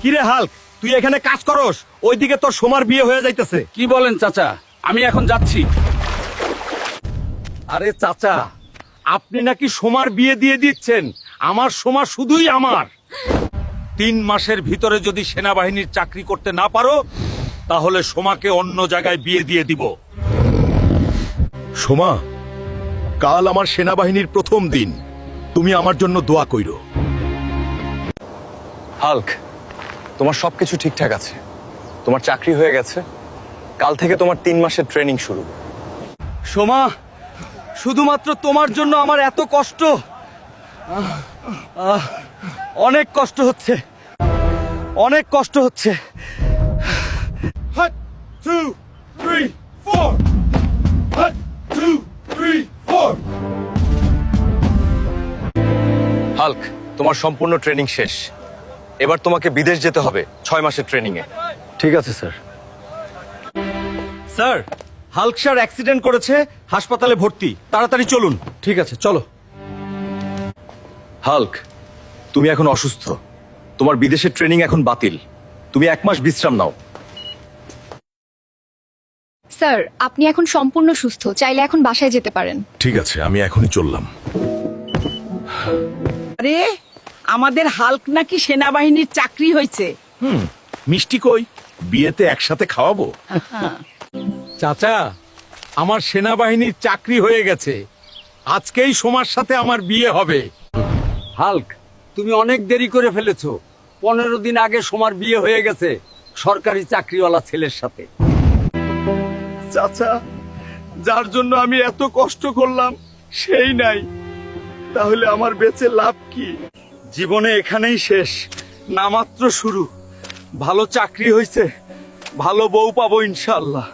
কিরে হাল্ক, তুই এখানে কাজ করস, ওইদিকে তোর সোমার বিয়ে হয়ে যাইতেছে। কি বলেন চাচা? আমি এখন যাচ্ছি। আরে চাচা, আপনি নাকি সোমার বিয়ে দিয়ে দিচ্ছেন। আমার সোমা শুধুই আমার। 3 মাসের ভিতরে যদি সেনাবাহিনীর চাকরি করতে না পারো, তাহলে সোমাকে অন্য জায়গায় বিয়ে দিয়ে দিব। সোমা, কাল আমার সেনাবাহিনীর প্রথম দিন, তুমি আমার জন্য দোয়া কইরো। হাল্ক, তোমার সবকিছু ঠিকঠাক আছে। তোমার চাকরি হয়ে গেছে। কাল থেকে তোমার 3 মাসের ট্রেনিং শুরু। সোমা, শুধুমাত্র তোমার জন্য আমার এত কষ্ট। অনেক কষ্ট হচ্ছে, অনেক কষ্ট হচ্ছে। 1 2 3 4 1 2 3 4 হাল্ক, তোমার সম্পূর্ণ ট্রেনিং শেষ। এবার তোমাকে বিদেশ যেতে হবে 6 মাসের ট্রেনিং এ। ঠিক আছে sir. Sir, Hulk sir accident করেছে, হাসপাতালে ভর্তি। তাড়াতাড়ি চলুন। ঠিক আছে, চলো। হাল্ক, তুমি এখন অসুস্থ। তোমার বিদেশের ট্রেনিং এখন বাতিল। তুমি 1 মাস বিশ্রাম নাও। স্যার, আপনি এখন সম্পূর্ণ সুস্থ, চাইলে এখন বাসায় যেতে পারেন। ঠিক আছে, আমি এখনই চললাম। আরে আমাদের হাল্ক নাকি সেনাবাহিনীর চাকরি হয়েছে। মিষ্টি কই? বিয়েতে একসাথে খাওয়াবো। চাচা, আমার সেনাবাহিনীর চাকরি হয়ে গেছে। আজকেই সোমার সাথে আমার বিয়ে হবে। হাল্ক, তুমি অনেক দেরি করে ফেলেছো। 15 দিন আগে সোমার বিয়ে হয়ে গেছে সরকারি চাকরিওয়ালা ছেলের সাথে। চাচা, যার জন্য আমি এত কষ্ট করলাম সেই নাই, তাহলে আমার বেঁচে লাভ কি? জীবনে এখানেই শেষ, না মাত্র শুরু। ভালো চাকরি হয়েছে, ভালো বউ পাবো ইনশাআল্লাহ।